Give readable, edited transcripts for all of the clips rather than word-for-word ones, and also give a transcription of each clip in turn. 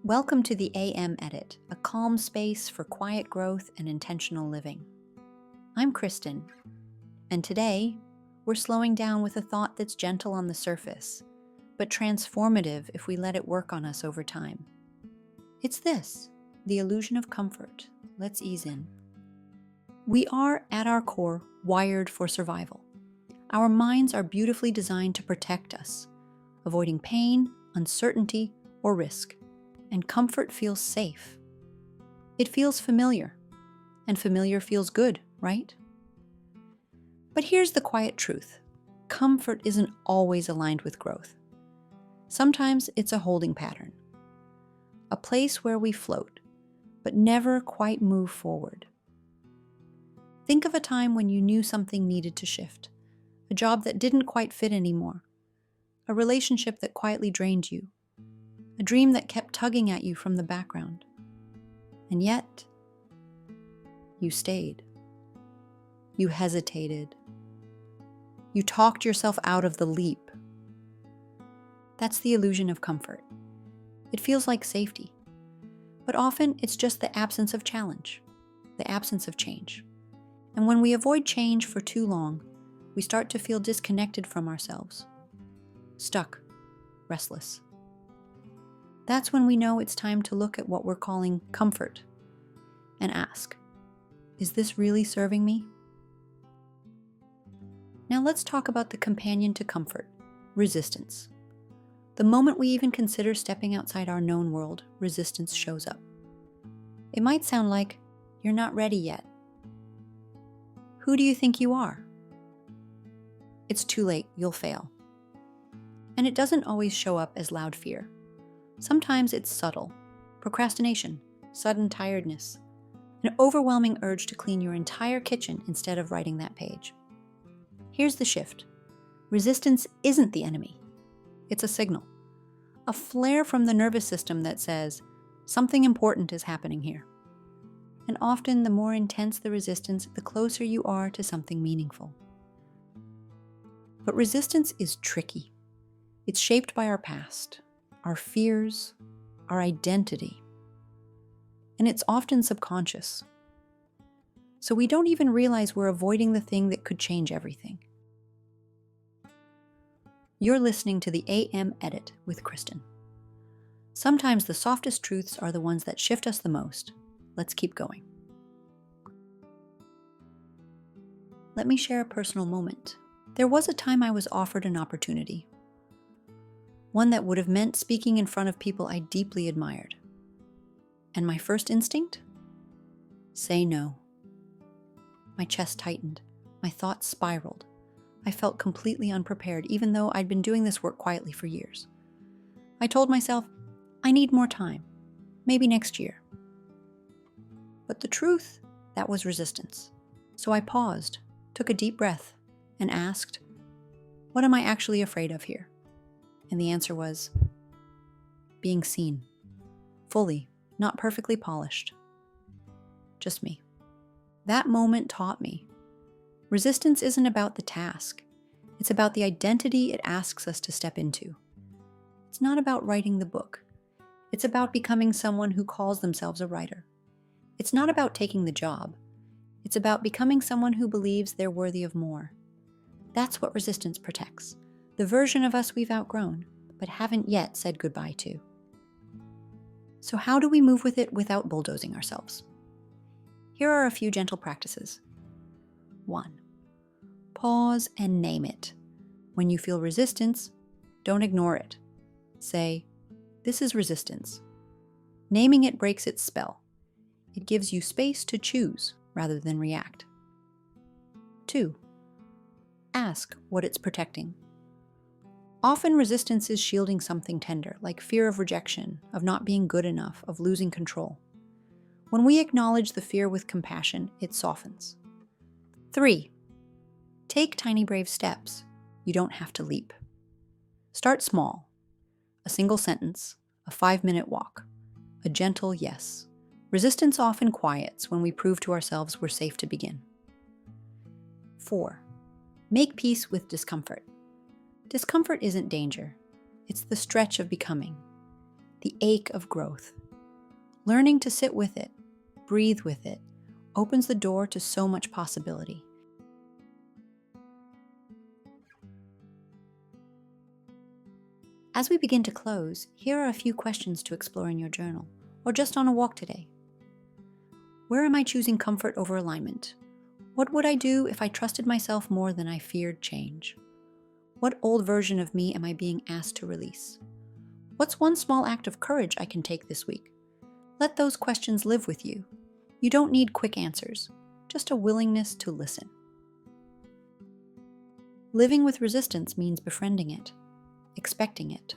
Welcome to the AM Edit, a calm space for quiet growth and intentional living. I'm Kristen, and today we're slowing down with a thought that's gentle on the surface, but transformative if we let it work on us over time. It's this, the illusion of comfort. Let's ease in. We are, at our core, wired for survival. Our minds are beautifully designed to protect us, avoiding pain, uncertainty, or risk. And comfort feels safe. It feels familiar, and familiar feels good, right? But here's the quiet truth. Comfort isn't always aligned with growth. Sometimes it's a holding pattern, a place where we float, but never quite move forward. Think of a time when you knew something needed to shift, a job that didn't quite fit anymore, a relationship that quietly drained you, a dream that kept tugging at you from the background. And yet, you stayed. You hesitated. You talked yourself out of the leap. That's the illusion of comfort. It feels like safety, but often it's just the absence of challenge, the absence of change. And when we avoid change for too long, we start to feel disconnected from ourselves, stuck, restless. That's when we know it's time to look at what we're calling comfort and ask, is this really serving me? Now let's talk about the companion to comfort, resistance. The moment we even consider stepping outside our known world, resistance shows up. It might sound like, you're not ready yet. Who do you think you are? It's too late, you'll fail. And it doesn't always show up as loud fear. Sometimes it's subtle, procrastination, sudden tiredness, an overwhelming urge to clean your entire kitchen instead of writing that page. Here's the shift. Resistance isn't the enemy. It's a signal, a flare from the nervous system that says, something important is happening here. And often the more intense the resistance, the closer you are to something meaningful. But resistance is tricky. It's shaped by our past, our fears, our identity. And it's often subconscious. So we don't even realize we're avoiding the thing that could change everything. You're listening to the AM Edit with Kristen. Sometimes the softest truths are the ones that shift us the most. Let's keep going. Let me share a personal moment. There was a time I was offered an opportunity. One that would have meant speaking in front of people I deeply admired. And my first instinct? Say no. My chest tightened. My thoughts spiraled. I felt completely unprepared, even though I'd been doing this work quietly for years. I told myself, I need more time. Maybe next year. But the truth, that was resistance. So I paused, took a deep breath, and asked, what am I actually afraid of here? And the answer was, being seen. Fully, not perfectly polished. Just me. That moment taught me. Resistance isn't about the task. It's about the identity it asks us to step into. It's not about writing the book. It's about becoming someone who calls themselves a writer. It's not about taking the job. It's about becoming someone who believes they're worthy of more. That's what resistance protects. The version of us we've outgrown, but haven't yet said goodbye to. So how do we move with it without bulldozing ourselves? Here are a few gentle practices. 1. Pause and name it. When you feel resistance, don't ignore it. Say, this is resistance. Naming it breaks its spell. It gives you space to choose rather than react. 2. Ask what it's protecting. Often resistance is shielding something tender, like fear of rejection, of not being good enough, of losing control. When we acknowledge the fear with compassion, it softens. 3. Take tiny brave steps. You don't have to leap. Start small. A single sentence, a 5-minute walk, a gentle yes. Resistance often quiets when we prove to ourselves we're safe to begin. 4. Make peace with discomfort. Discomfort isn't danger. It's the stretch of becoming. the ache of growth. Learning to sit with it, breathe with it, opens the door to so much possibility. As we begin to close, here are a few questions to explore in your journal, or just on a walk today. Where am I choosing comfort over alignment? What would I do if I trusted myself more than I feared change? What old version of me am I being asked to release? What's one small act of courage I can take this week? Let those questions live with you. You don't need quick answers, just a willingness to listen. Living with resistance means befriending it, expecting it.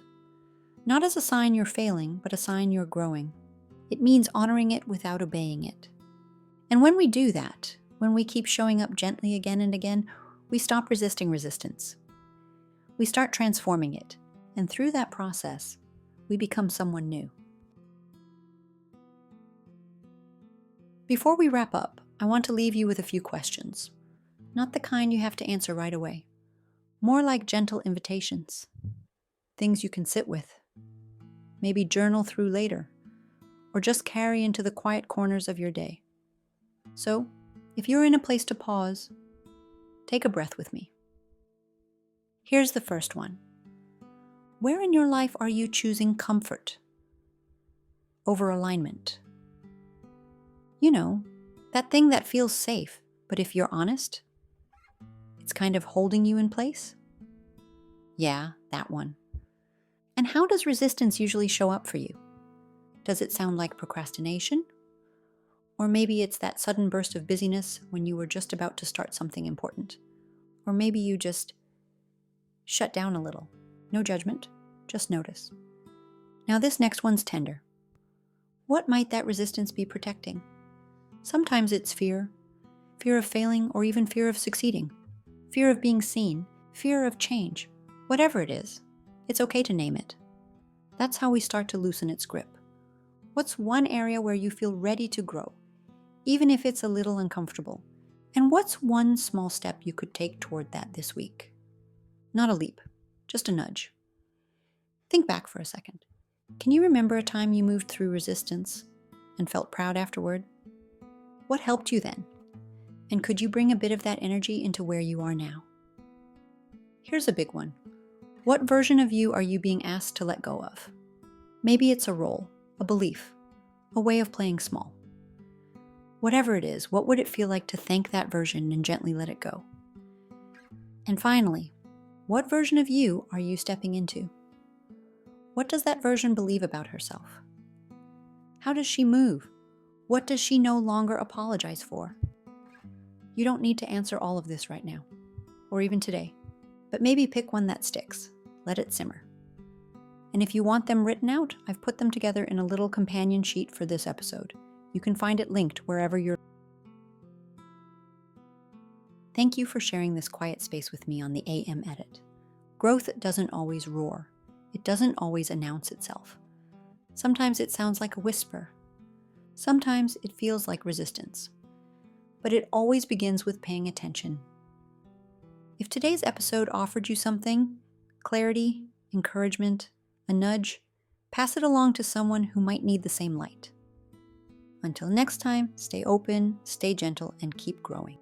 Not as a sign you're failing, but a sign you're growing. It means honoring it without obeying it. And when we do that, when we keep showing up gently again and again, we stop resisting resistance. We start transforming it, and through that process, we become someone new. Before we wrap up, I want to leave you with a few questions. Not the kind you have to answer right away. More like gentle invitations. Things you can sit with. Maybe journal through later. Or just carry into the quiet corners of your day. So, if you're in a place to pause, take a breath with me. Here's the first one. Where in your life are you choosing comfort over alignment? You know, that thing that feels safe, but if you're honest, it's kind of holding you in place? Yeah, that one. And how does resistance usually show up for you? Does it sound like procrastination? Or maybe it's that sudden burst of busyness when you were just about to start something important. Or maybe you just shut down a little. No judgment, just notice. Now this next one's tender. What might that resistance be protecting? Sometimes it's fear of failing, or even fear of succeeding, fear of being seen, fear of change. Whatever it is, it's okay to name it. That's how we start to loosen its grip. What's one area where you feel ready to grow, even if it's a little uncomfortable? And what's one small step you could take toward that this week? Not a leap, just a nudge. Think back for a second. Can you remember a time you moved through resistance and felt proud afterward? What helped you then? And could you bring a bit of that energy into where you are now? Here's a big one. What version of you are you being asked to let go of? Maybe it's a role, a belief, a way of playing small. Whatever it is, what would it feel like to thank that version and gently let it go? And finally, what version of you are you stepping into? What does that version believe about herself? How does she move? What does she no longer apologize for? You don't need to answer all of this right now, or even today, but maybe pick one that sticks. Let it simmer. And if you want them written out, I've put them together in a little companion sheet for this episode. You can find it linked wherever you're. Thank you for sharing this quiet space with me on the AM Edit. Growth doesn't always roar. It doesn't always announce itself. Sometimes it sounds like a whisper. Sometimes it feels like resistance. But it always begins with paying attention. If today's episode offered you something, clarity, encouragement, a nudge, pass it along to someone who might need the same light. Until next time, stay open, stay gentle, and keep growing.